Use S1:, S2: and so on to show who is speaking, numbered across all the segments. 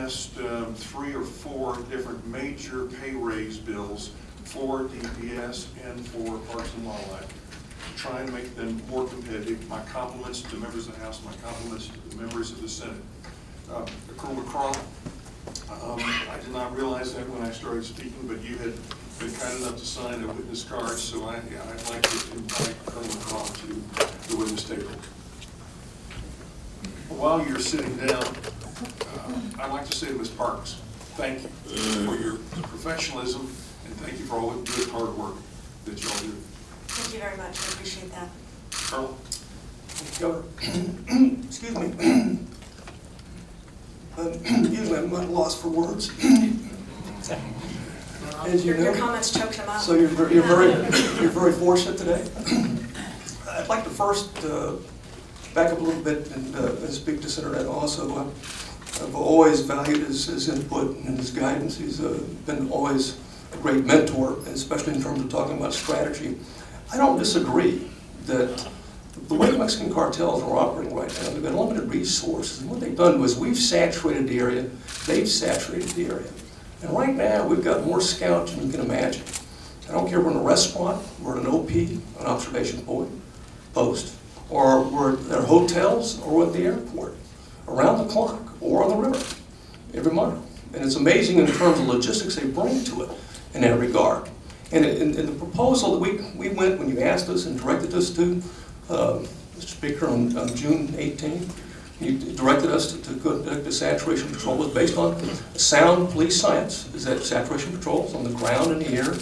S1: passed 3 or 4 different major pay raise bills for DPS and for Parks and Wildlife, to try and make them more competitive. My compliments to the members of the House, my compliments to the members of the Senate. Colonel McCraw, I did not realize that when I started speaking, but you had been kind enough to sign a witness card, so I'd like to invite Colonel McCraw to the witness table. While you're sitting down, I'd like to say to Ms. Parks, thank you for your professionalism, and thank you for all the good hard work that you all do.
S2: Thank you very much. I appreciate that.
S1: Colonel?
S3: Excuse me. Usually I'm not lost for words. As you know,
S2: Your comments choked him up.
S3: so you're very fortunate today. I'd like to first back up a little bit and speak to Senator Ed also. I've always valued his input and his guidance. He's been always a great mentor, especially in terms of talking about strategy. I don't disagree that the way Mexican cartels are operating right now, they've got limited resources, and what they've done was we've saturated the area, they've saturated the area. And right now, we've got more scouts than you can imagine. I don't care if we're in a restaurant, we're in an OP, an observation post, or we're at hotels, or at the airport, around the clock, or on the river, every mile. And it's amazing in terms of logistics they bring to it in that regard. And in the proposal that we went, when you asked us and directed us to, Mr. Speaker, on June 18th, you directed us to conduct a saturation patrol was based on sound police science, is that saturation patrols on the ground and the air,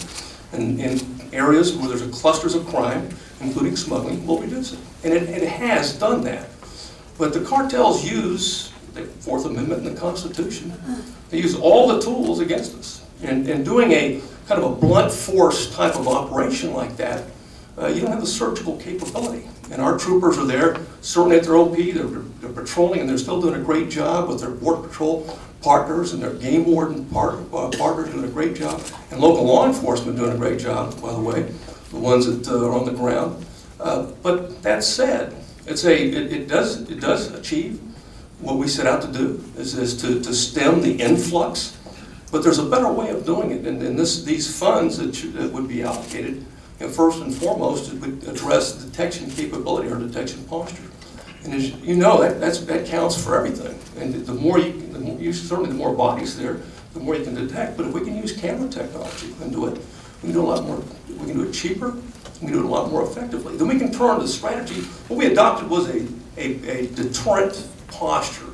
S3: and in areas where there's clusters of crime, including smuggling, will reduce it. And it has done that. But the cartels use the Fourth Amendment and the Constitution. They use all the tools against us. And doing a kind of a blunt force type of operation like that, you don't have the surgical capability. And our troopers are there, certainly at their OP, they're patrolling, and they're still doing a great job with their Border Patrol partners and their game warden partners doing a great job, and local law enforcement doing a great job, by the way, the ones that are on the ground. But that said, it does achieve what we set out to do, is to stem the influx. But there's a better way of doing it, and these funds that would be allocated, first and foremost, it would address detection capability or detection posture. And as you know, that counts for everything. And the more certainly the more bodies there, the more you can detect. But if we can use camera technology and do it, we can do a lot more. We can do it cheaper. We can do it a lot more effectively. Then we can turn the strategy. What we adopted was a deterrent posture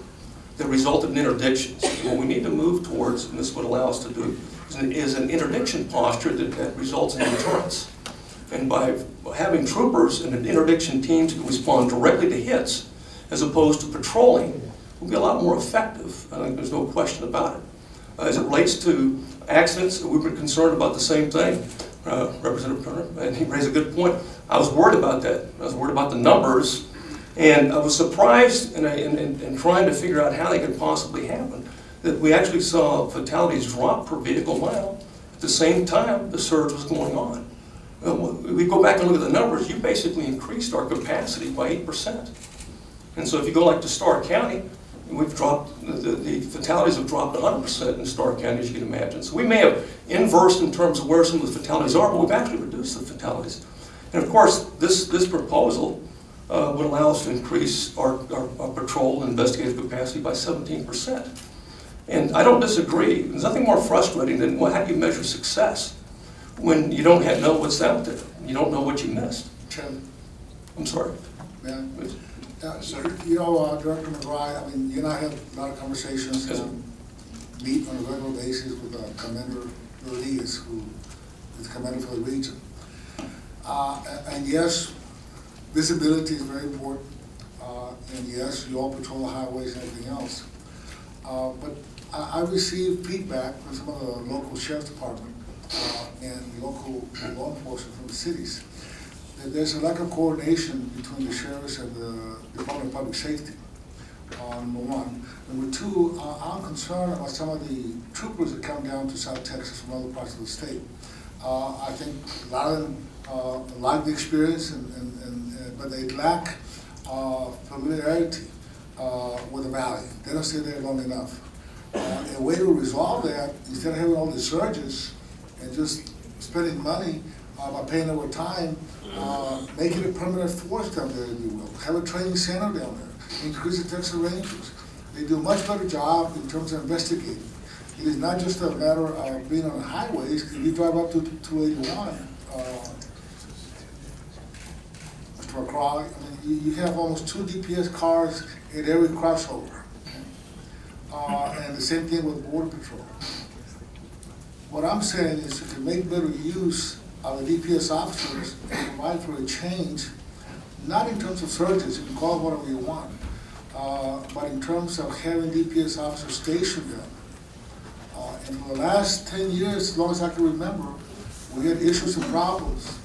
S3: that resulted in interdictions. What we need to move towards, and this is what allows us to do, is an interdiction posture that results in deterrence. And by having troopers and interdiction teams who respond directly to hits, as opposed to patrolling, will be a lot more effective. I think there's no question about it. As it relates to accidents, we've been concerned about the same thing, Representative Turner, and he raised a good point. I was worried about that. I was worried about the numbers, and I was surprised in trying to figure out how they could possibly happen, that we actually saw fatalities drop per vehicle mile at the same time the surge was going on. We go back and look at the numbers, you basically increased our capacity by 8%. And so if you go like to Starr County, we've dropped, the fatalities have dropped 100% in Starr County, as you can imagine. So we may have inversed in terms of where some of the fatalities are, but we've actually reduced the fatalities. And of course, this proposal would allow us to increase our patrol and investigative capacity by 17%. And I don't disagree. There's nothing more frustrating than how do you measure success when you don't know what's out there. You don't know what you missed.
S4: Chairman.
S3: I'm sorry.
S4: Yeah. You know, Director McBride, I mean, you and I have a lot of conversations and meet on a regular basis with Commander Rodriguez, who is commander for the region. And yes, visibility is very important. And yes, you all patrol the highways and everything else. But I received feedback from some of the local sheriff's department and local law enforcement from the cities that there's a lack of coordination between the sheriffs and the Department of Public Safety, number one. Number two, I'm concerned about some of the troopers that come down to South Texas from other parts of the state. I think a lot of them like the experience, but they lack familiarity with the valley. They don't stay there long enough. way to resolve that, instead of having all these surges and just spending money by paying overtime, make it a permanent force down there, if you will. Have a training center down there. Increase the Texas Rangers. They do a much better job in terms of investigating. It is not just a matter of being on the highways. If you drive up to 281, Mr. McCraw, I mean, you have almost 2 DPS cars at every crossover. And the same thing with Border Patrol. What I'm saying is if you make better use of the DPS officers and provide for a change, not in terms of surges, you can call it whatever you want, but in terms of having DPS officers stationed there. And for the last 10 years, as long as I can remember, we had issues and problems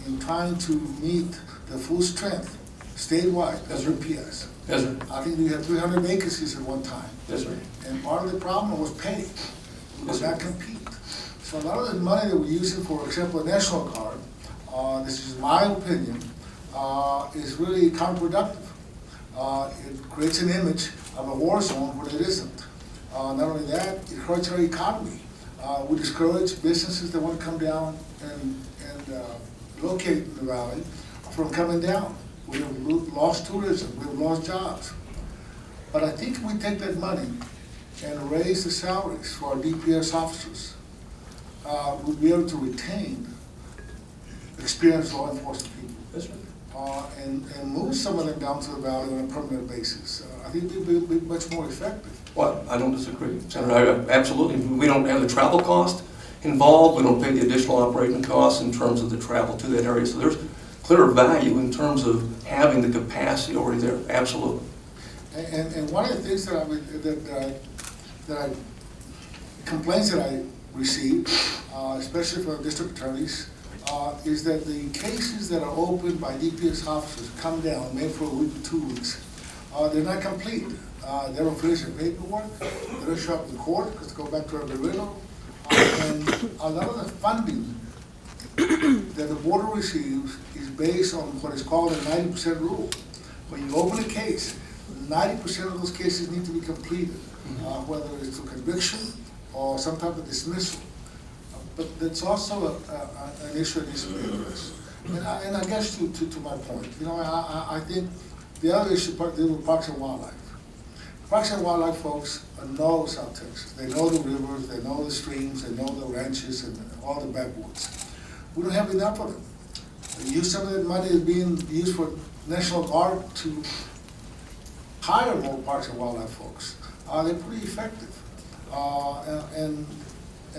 S4: in trying to meet the full strength statewide as DPS.
S3: Yes, sir.
S4: I think we had 300 vacancies at one time.
S3: Yes, sir.
S4: And part of the problem was pay. We
S3: Yes,
S4: could not compete. So a lot of the money that we're using, for example, a National Guard, this is my opinion, is really counterproductive. It creates an image of a war zone when it isn't. Not only that, it hurts our economy. We discourage businesses that want to come down and locate in the valley from coming down. We have lost tourism, we have lost jobs. But I think if we take that money and raise the salaries for our DPS officers, we'll be able to retain experienced law enforcement people.
S3: Yes, sir.
S4: And move some of them down to the valley on a permanent basis. I think it'd be much more effective.
S3: Well, I don't disagree, Senator. Absolutely. We don't have the travel cost involved. We don't pay the additional operating costs in terms of the travel to that area. So there's clear value in terms of having the capacity already there. Absolutely.
S4: And one of the things complaints that I receive, especially from district attorneys, is that the cases that are opened by DPS officers come down, maybe for a week or 2 weeks. They're not complete. They don't finish their paperwork. They don't show up in court because they go back to LBB. And a lot of the funding that the border receives is based on what is called the 90% rule. When you open a case, 90% of those cases need to be completed, whether it's a conviction or some type of dismissal. But that's also an issue that needs to be addressed. And I guess to my point, I think the other issue deals with Parks and Wildlife. Parks and Wildlife folks know South Texas. They know the rivers, they know the streams, they know the ranches and all the backwoods. We don't have enough of them. Use some of that money is being used for National Guard to hire more Parks and Wildlife folks. They're pretty effective. And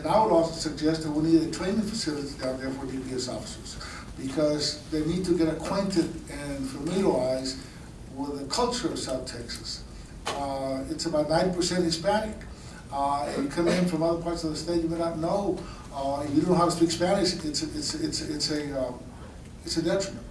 S4: I would also suggest that we need a training facility down there for DPS officers because they need to get acquainted and familiarized with the culture of South Texas. It's about 90% Hispanic. And you come in from other parts of the state, you may not know. If you don't know how to speak Spanish, it's a detriment.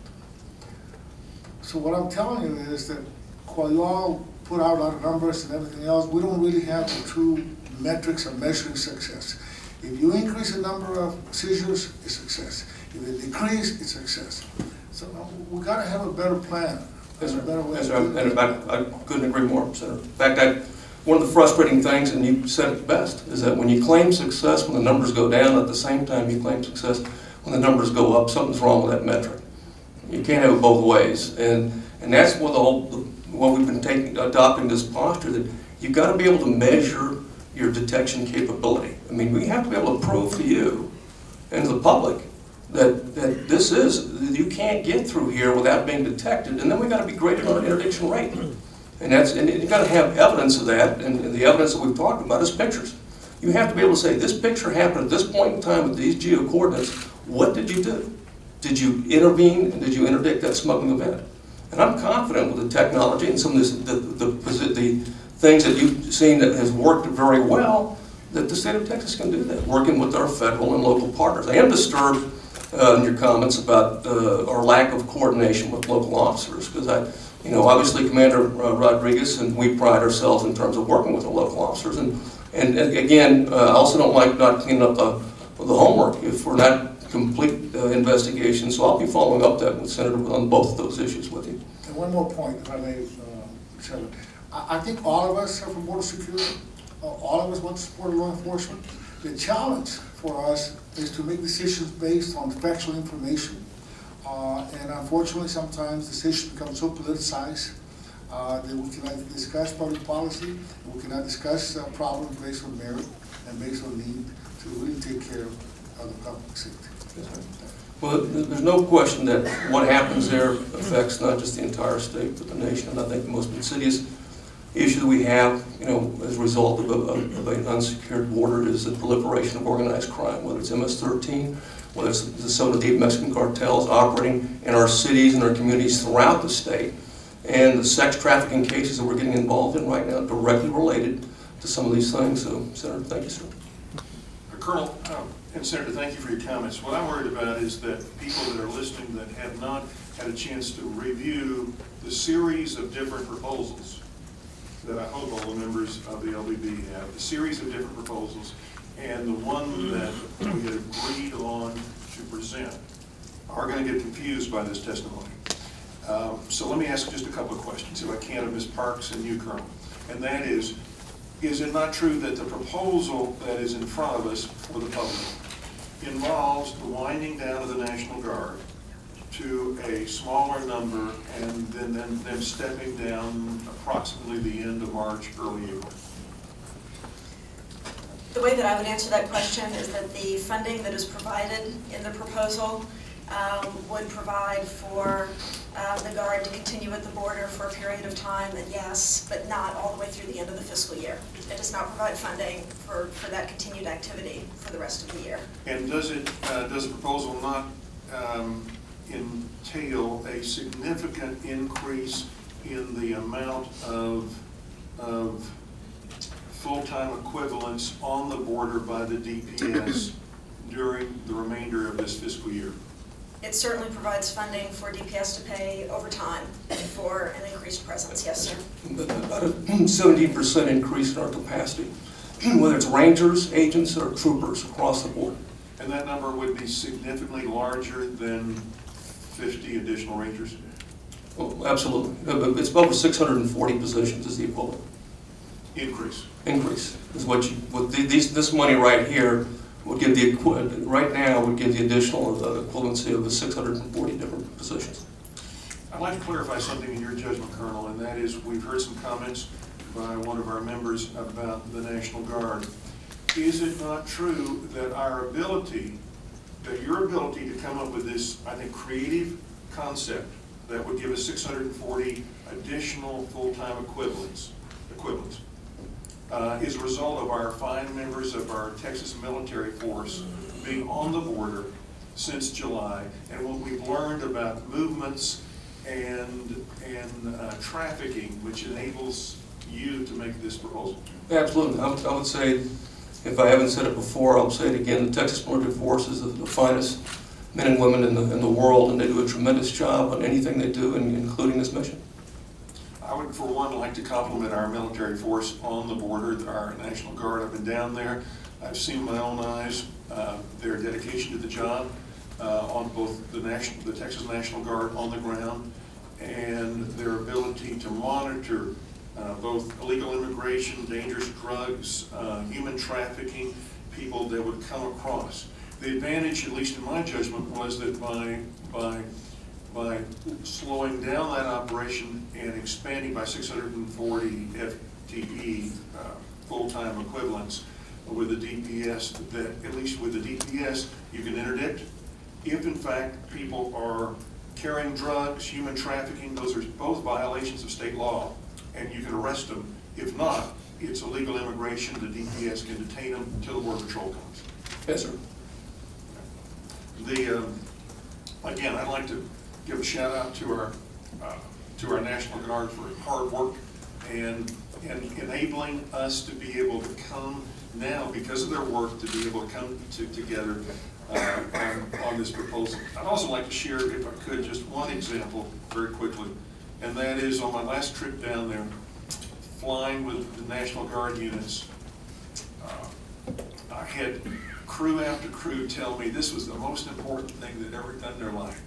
S4: So what I'm telling you is that while you all put out a lot of numbers and everything else, we don't really have the true metrics of measuring success. If you increase the number of seizures, it's success. If it decreases, it's success. So we got to have a better plan.
S3: Yes, sir.
S4: A better way
S3: Yes,
S4: of doing
S3: sir.
S4: it.
S3: I couldn't agree more, Senator. In fact, one of the frustrating things, and you said it best, is that when you claim success when the numbers go down, at the same time you claim success when the numbers go up, something's wrong with that metric. You can't have it both ways. And that's what what we've been adopting this posture, that you've got to be able to measure your detection capability. I mean, we have to be able to prove to you and to the public that this is, you can't get through here without being detected, and then we got to be greater on the interdiction rate. And you've got to have evidence of that, and the evidence that we've talked about is pictures. You have to be able to say, this picture happened at this point in time with these geo-coordinates. What did you do? Did you intervene, and did you interdict that smuggling event? And I'm confident with the technology and some of this, the things that you've seen that has worked very well, that the state of Texas can do that, working with our federal and local partners. I am disturbed in your comments about our lack of coordination with local officers, because obviously Commander Rodriguez and we pride ourselves in terms of working with the local officers. And again, I also don't like not cleaning up the homework if we're not complete investigation. So I'll be following up that with Senator on both of those issues with you.
S4: And one more point, if I may, Chairman. I think all of us are from border security. all of us want to support law enforcement. The challenge for us is to make decisions based on factual information. And unfortunately, sometimes decisions become so politicized that we cannot discuss public policy, and we cannot discuss problems based on merit and based on need to really take care of the public safety.
S3: Well, there's no question that what happens there affects not just the entire state, but the nation. And I think the most insidious issue we have, as a result of an unsecured border is the proliferation of organized crime, whether it's MS-13, whether it's some of the deep Mexican cartels operating in our cities and our communities throughout the state, and the sex trafficking cases that we're getting involved in right now directly related to some of these things. So, Senator, thank you, sir.
S1: Colonel, and Senator, thank you for your comments. What I'm worried about is that people that are listening that have not had a chance to review the series of different proposals that I hope all the members of the LBB have, the series of different proposals, and the one that we had agreed on to present are going to get confused by this testimony. So let me ask just a couple of questions, if I can, of Ms. Parks and you, Colonel. And that is it not true that the proposal that is in front of us for the public involves the winding down of the National Guard to a smaller number and then them stepping down approximately the end of March, early April?
S2: The way that I would answer that question is that the funding that is provided in the proposal would provide for the Guard to continue at the border for a period of time, and yes, but not all the way through the end of the fiscal year. It does not provide funding for that continued activity for the rest of the year.
S1: And does the proposal not entail a significant increase in the amount of full-time equivalents on the border by the DPS during the remainder of this fiscal year?
S2: It certainly provides funding for DPS to pay overtime for an increased presence, yes, sir.
S3: About a 17% increase in our capacity, whether it's rangers, agents, or troopers across the board.
S1: And that number would be significantly larger than 50 additional rangers?
S3: Well, absolutely. It's over 640 positions is the equivalent.
S1: Increase.
S3: Increase is this money right here would give right now would give the additional equivalency of the 640 different positions.
S1: I'd like to clarify something in your judgment, Colonel, and that is we've heard some comments by one of our members about the National Guard. Is it not true that your ability to come up with this, I think, creative concept that would give us 640 additional full-time equivalents, is a result of our fine members of our Texas military force being on the border since July, and what we've learned about movements and trafficking, which enables you to make this proposal?
S3: Absolutely. I would say, if I haven't said it before, I'll say it again, the Texas military force is the finest men and women in the world, and they do a tremendous job on anything they do, including this mission.
S1: I would, for one, like to compliment our military force on the border, our National Guard. I've been down there. I've seen with my own eyes their dedication to the job on both the Texas National Guard on the ground and their ability to monitor both illegal immigration, dangerous drugs, human trafficking, people that would come across. The advantage, at least in my judgment, was that by slowing down that operation and expanding by 640 FTE full-time equivalents with the DPS, that at least with the DPS you can interdict. If in fact people are carrying drugs, human trafficking, those are both violations of state law, and you can arrest them. If not, it's illegal immigration. The DPS can detain them until the Border Patrol comes.
S3: Yes, sir.
S1: Again, I'd like to give a shout out to our National Guard for hard work and enabling us to be able to come now, because of their work, to be able to come together on this proposal. I'd also like to share, if I could, just one example very quickly, and that is on my last trip down there, flying with the National Guard units. I had crew after crew tell me this was the most important thing they'd ever done in their life.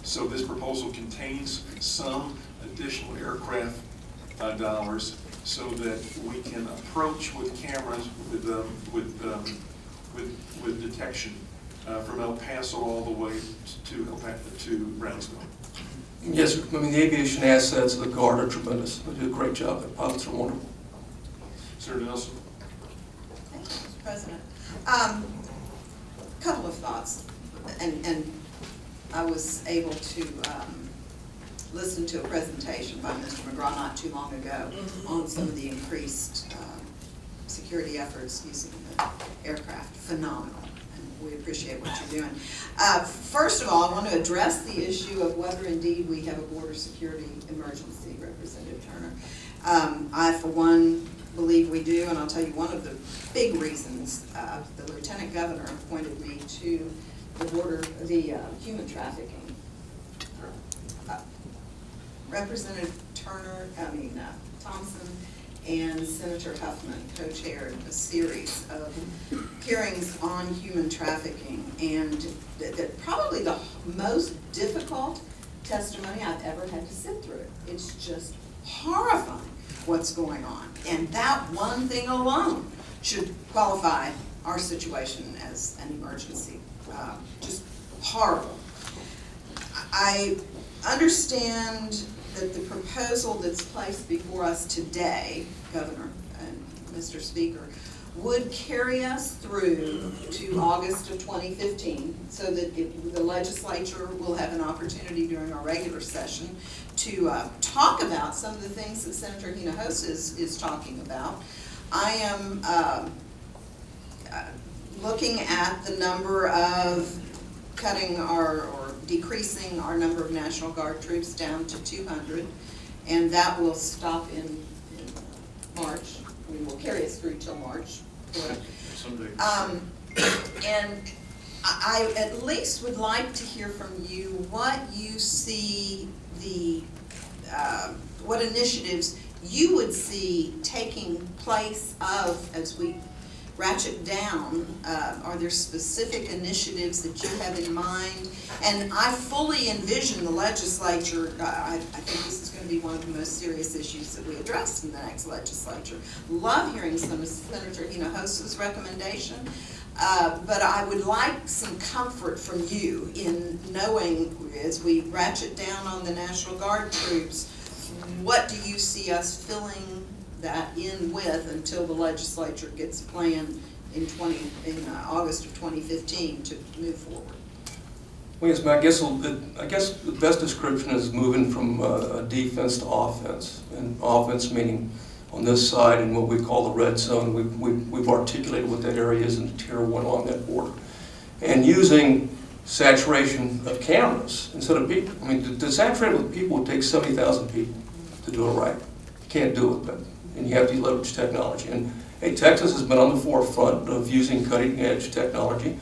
S1: So this proposal contains some additional aircraft dollars so that we can approach with cameras with detection from El Paso all the way to Brownsville.
S3: Yes, sir. I mean, the aviation assets of the Guard are tremendous. They do a great job. Their pilots are wonderful.
S1: Senator Nelson?
S5: Thank you, Mr. President. Couple of thoughts, and I was able to listen to a presentation by Mr. McGraw not too long ago on some of the increased security efforts using the aircraft. Phenomenal, and we appreciate what you're doing. First of all, I want to address the issue of whether indeed we have a border security emergency, Representative Turner. I, for one, believe we do, and I'll tell you one of the big reasons. The Lieutenant Governor appointed me to the human trafficking. Representative Thompson and Senator Huffman co-chaired a series of hearings on human trafficking, and that probably the most difficult testimony I've ever had to sit through. It's just horrifying what's going on, and that one thing alone should qualify our situation as an emergency. Just horrible. I understand that the proposal that's placed before us today, Governor and Mr. Speaker, would carry us through to August of 2015, so that the legislature will have an opportunity during our regular session to talk about some of the things that Senator Hinojosa is talking about. I am looking at the number of cutting or decreasing our number of National Guard troops down to 200, and that will stop in March. We will carry us through till March.
S1: Someday.
S5: And I at least would like to hear from you what you see what initiatives you would see taking place as we ratchet down. Are there specific initiatives that you have in mind? And I fully envision the legislature, I think this is going to be one of the most serious issues that we address in the next legislature. Love hearing some of Senator Hinojosa's recommendation, but I would like some comfort from you in knowing, as we ratchet down on the National Guard troops, what do you see us filling that in with until the legislature gets a plan in August of 2015 to move forward?
S3: Well, yes, I guess the best description is moving from defense to offense. And offense meaning on this side in what we call the red zone. We've articulated what that area is in Tier 1 along that border. And using saturation of cameras instead of people. I mean, to saturate with people would take 70,000 people to do it right. You can't do it, and you have to leverage technology. And hey, Texas has been on the forefront of using cutting-edge technology,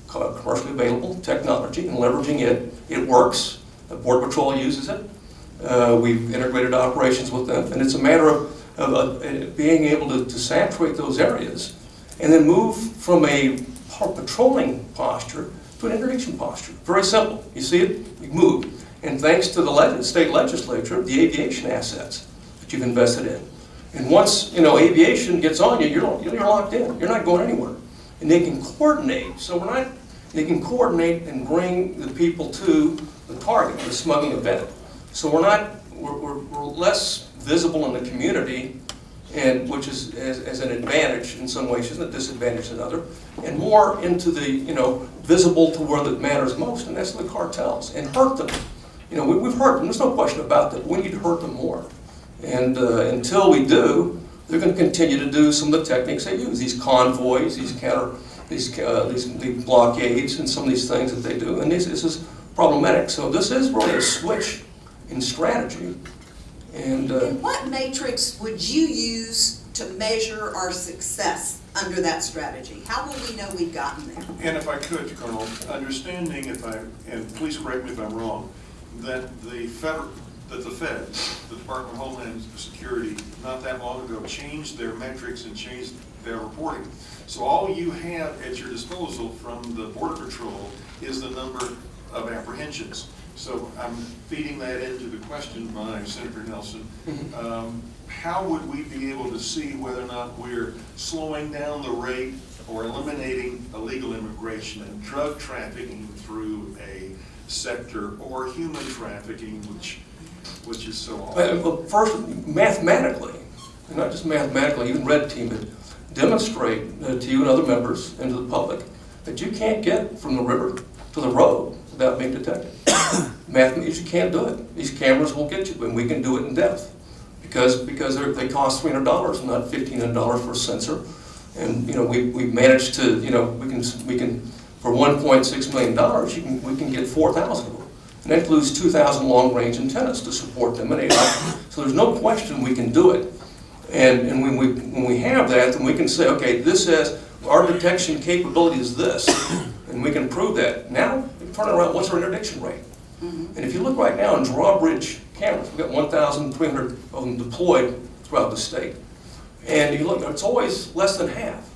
S3: commercially available technology, and leveraging it. It works. The Border Patrol uses it. We've integrated operations with them, and it's a matter of being able to saturate those areas and then move from a patrolling posture to an interdiction posture. Very simple. You see it? You move. And thanks to the state legislature, the aviation assets that you've invested in. And once, aviation gets on you, you're locked in. You're not going anywhere. And they can coordinate. So they can coordinate and bring the people to the target, the smuggling event. So we're less visible in the community, and which is as an advantage in some ways, isn't a disadvantage in other, and more into the, visible to where that matters most, and that's the cartels, and hurt them. We've hurt them, there's no question about that, but we need to hurt them more. And until we do, they're going to continue to do some of the techniques they use, these convoys, these blockades, and some of these things that they do, and this is problematic. So this is really a switch in strategy. And
S5: what matrix would you use to measure our success under that strategy? How will we know we've gotten there?
S1: And if I could, Colonel, understanding and please correct me if I'm wrong, that the Fed, the Department of Homeland Security, not that long ago, changed their metrics and changed their reporting. So all you have at your disposal from the Border Patrol is the number of apprehensions. So I'm feeding that into the question by Senator Nelson.
S3: Mhm.
S1: How would we be able to see whether or not we're slowing down the rate or eliminating illegal immigration and drug trafficking through a sector, or human trafficking, which is so awful?
S3: Well, first, mathematically, and not just mathematically, even red team it, demonstrate to you and other members and to the public that you can't get from the river to the road without being detected. Mathematically, you can't do it. These cameras will get you, and we can do it in depth because they cost $300, not $1,500 for a sensor. And we managed to we can for $1.6 million we can get 4,000 of them, and that includes 2,000 long-range antennas to support them. And so there's no question we can do it. And when we have that, then we can say, okay, this says our detection capability is this, and we can prove that. Now, turn it around, what's our interdiction rate? And if you look right now in drawbridge cameras, we've got 1,300 of them deployed throughout the state. And you look, it's always less than half.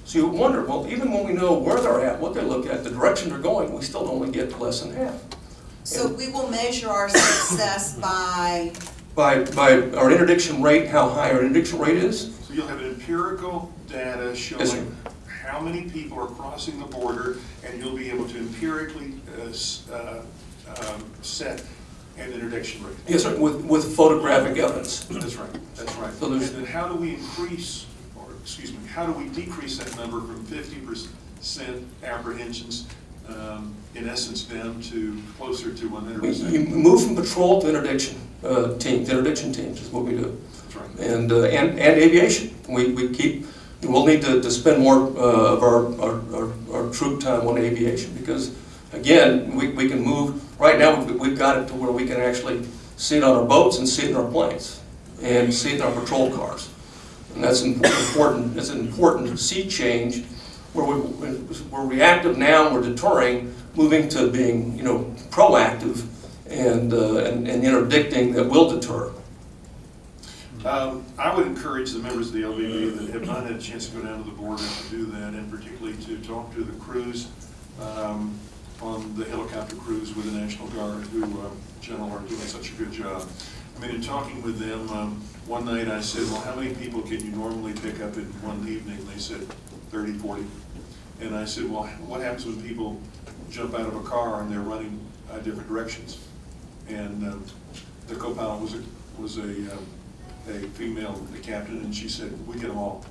S3: So you wonder, well, even when we know where they're at, what they look at, the direction they're going, we still only get less than half.
S5: So we will measure our success by
S3: Our interdiction rate, how high our interdiction rate is.
S1: So you'll have empirical data
S3: Yes, sir.
S1: showing how many people are crossing the border, and you'll be able to empirically set an interdiction rate.
S3: Yes, sir, with photographic evidence.
S1: That's right, that's right.
S3: So
S1: And
S3: there's-
S1: then how do we increase, or excuse me, how do we decrease that number from 50% apprehensions, in essence, down to closer to
S3: You
S1: 100%?
S3: move from patrol to interdiction teams. Interdiction teams is what we do.
S1: That's right.
S3: And aviation. We'll need to spend more of our troop time on aviation because, again, we can move. Right now, we've got it to where we can actually see it on our boats and see it in our planes and see it in our patrol cars. And that's important. It's an important sea change where we're reactive now, we're deterring, moving to being proactive and interdicting that will deter.
S1: I would encourage the members of the LBB that have not had a chance to go down to the border to do that, and particularly to talk to the crews on the helicopter crews with the National Guard, who, General, are doing such a good job. I mean, in talking with them, one night I said, well, how many people can you normally pick up in one evening? They said 30, 40. And I said, well, what happens when people jump out of a car and they're running different directions? And the co-pilot was a female captain, and she said, we get them all.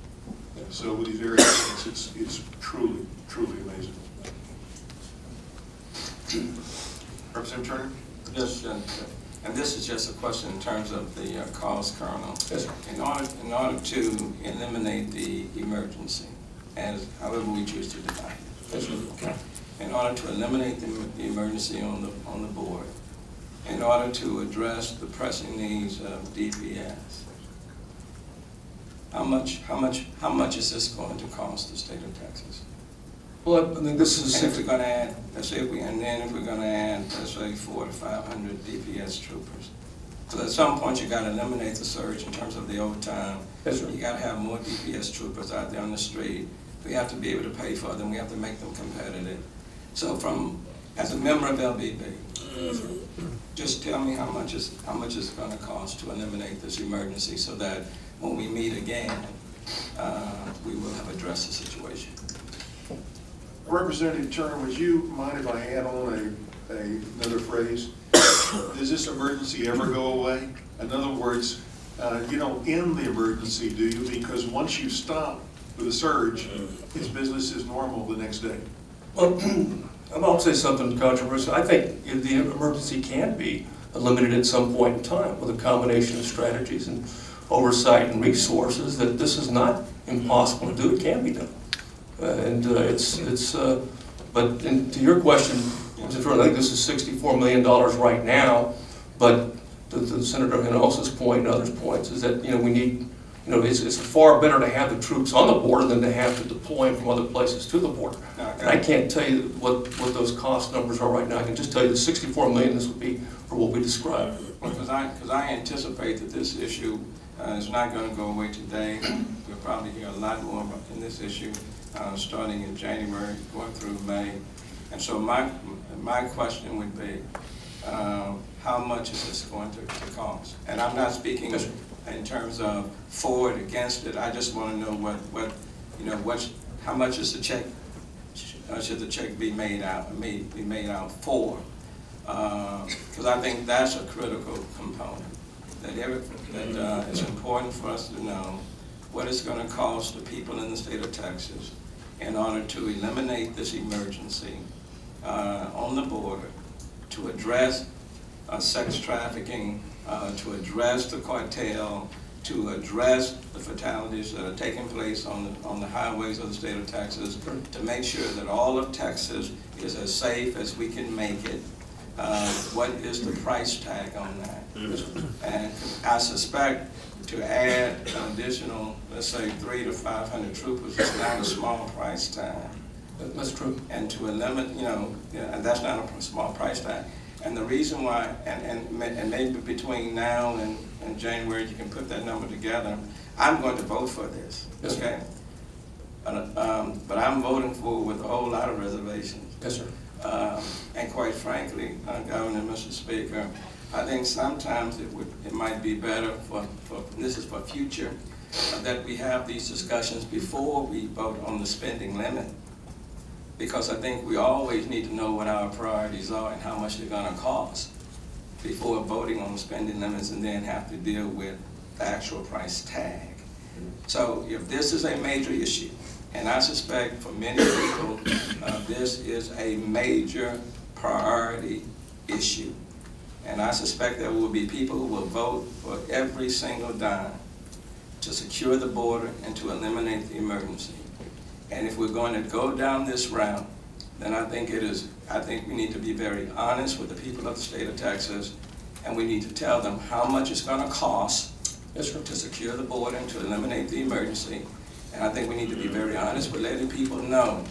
S1: So with these various things, it's truly, truly amazing. Representative Turner?
S6: Yes, and this is just a question in terms of the cost, Colonel.
S3: Yes, sir.
S6: In order to eliminate the emergency, as however we choose to define it.
S3: Yes, sir.
S6: In order to eliminate the emergency on the board, in order to address the pressing needs of DPS, how much is this going to cost the state of Texas?
S3: Well, I think this is
S6: And if we're going to add, let's say if we're going to add, let's say 400 to 500 DPS troopers. So at some point you got to eliminate the surge in terms of the overtime.
S3: Yes, sir.
S6: You got to have more DPS troopers out there on the street. We have to be able to pay for them. We have to make them competitive. So as a member of LBB, just tell me how much it's going to cost to eliminate this emergency, so that when we meet again, we will have addressed the situation.
S1: Representative Turner, would you mind if I add on another phrase? Does this emergency ever go away? In other words, you don't end the emergency, do you? Because once you stop with a surge, it's business as normal the next day.
S3: Well, I'm going to say something controversial. I think the emergency can be eliminated at some point in time with a combination of strategies and oversight and resources. That this is not impossible to do. It can be done. But to your question, I think this is $64 million right now. But to Senator Hinojosa's point and others' points is that we need. It's far better to have the troops on the border than to have to deploy them from other places to the border. And I can't tell you what those cost numbers are right now. I can just tell you the $64 million this would be for what we described.
S6: Because I anticipate that this issue is not going to go away today. We'll probably hear a lot more in this issue starting in January, going through May. And so my question would be, how much is this going to cost? And I'm not speaking in terms of for it, against it. I just want to know how much is the check, should the check be made out for? Because I think that's a critical component. That it's important for us to know what it's going to cost the people in the state of Texas in order to eliminate this emergency on the border, to address sex trafficking, to address the cartel, to address the fatalities that are taking place on the highways of the state of Texas, to make sure that all of Texas is as safe as we can make it. What is the price tag on that? And I suspect to add an additional, let's say, 300 to 500 troopers is not a small price tag.
S3: That's true.
S6: And to eliminate, and that's not a small price tag. And the reason why, and maybe between now and January, you can put that number together. I'm going to vote for this,
S3: yes,
S6: okay? But I'm voting for with a whole lot of reservations.
S3: Yes, sir.
S6: And quite frankly, Governor, Mr. Speaker, I think sometimes it might be better this is for future, that we have these discussions before we vote on the spending limit. Because I think we always need to know what our priorities are and how much they're going to cost before voting on the spending limits, and then have to deal with the actual price tag. So if this is a major issue, and I suspect for many people, this is a major priority issue. And I suspect there will be people who will vote for every single dime to secure the border and to eliminate the emergency. And if we're going to go down this route, then I think we need to be very honest with the people of the state of Texas, and we need to tell them how much it's going to cost to secure the border and to eliminate the emergency. And I think we need to be very honest with letting people know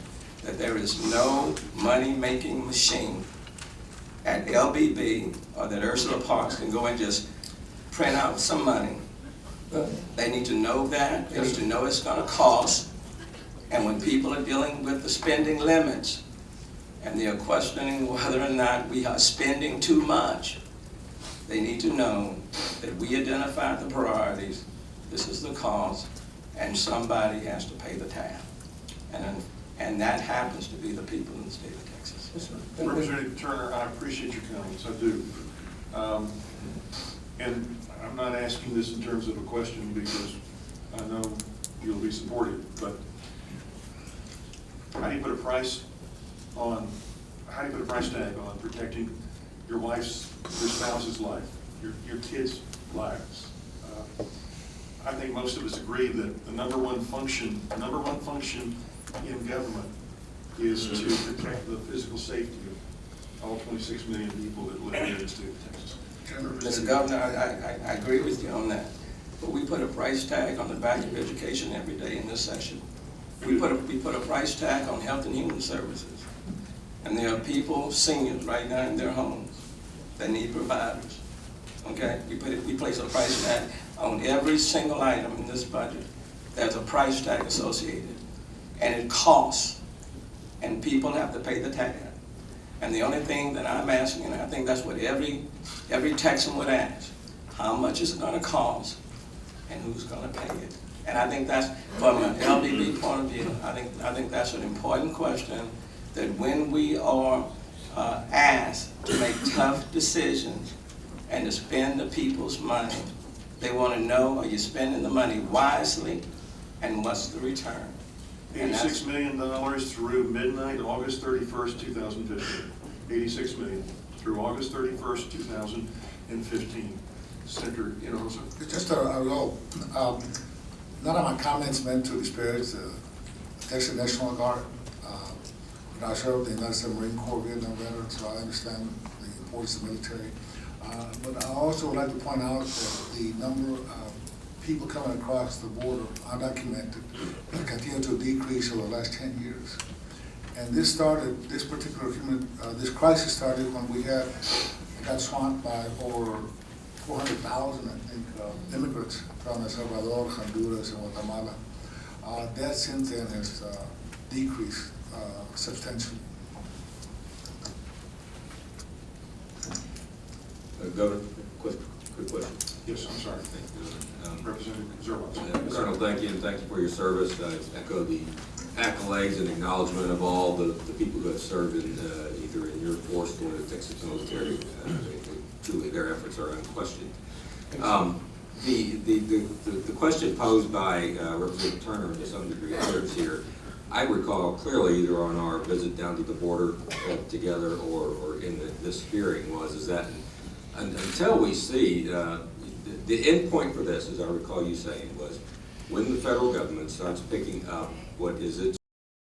S6: that there is no money-making machine at LBB or that Ursula Parks can go and just print out some money. They need to know that. They need to know it's going to cost. And when people are dealing with the spending limits and they are questioning whether or not we are spending too much, they need to know that we identified the priorities, this is the cost, and somebody has to pay the tab. And that happens to be the people in the state of Texas.
S3: Yes, sir.
S1: Representative Turner, I appreciate your comments, I do. And I'm not asking this in terms of a question because I know you'll be supportive, but how do you put a price tag on protecting your wife's, your spouse's life, your kids' lives? I think most of us agree that the number one function in government is to protect the physical safety of all 26 million people that live here in the state of Texas.
S6: Mr. Governor, I agree with you on that. But we put a price tag on the value of education every day in this session. We put a price tag on health and human services. And there are people, seniors right now in their homes, that need providers. Okay? We place a price tag on every single item in this budget. There's a price tag associated. And it costs. And people have to pay the tab. And the only thing that I'm asking, and I think that's what every Texan would ask, how much is it going to cost and who's going to pay it? And I think that's, from an LBB point of view, I think that's an important question, that when we are asked to make tough decisions and to spend the people's money, they want to know, are you spending the money wisely and what's the return?
S1: $86 million through midnight, August 31st, 2015. $86 million through August 31st, 2015. Senator Hinojosa.
S4: Just a little, none of my comments meant to disparage the Texas National Guard. I served in the United States Marine Corps Vietnam veteran, so I understand the importance of the military. But I also would like to point out that the number of people coming across the border undocumented continue to decrease over the last 10 years. And this crisis started when we got swamped by over 400,000, I think, immigrants from El Salvador, Honduras, and Guatemala. That since then has decreased substantially.
S7: Governor, quick question.
S1: Yes, I'm sorry. Representative Zerwas.
S7: Colonel, thank you, and thank you for your service. I echo the accolades and acknowledgement of all the people who have served in, either in your force or the Texas military. Truly, their efforts are unquestioned. The question posed by Representative Turner and to some degree others here, I recall clearly either on our visit down to the border together or in this hearing is that until we see, the end point for this, as I recall you saying, was when the federal government starts picking up what is its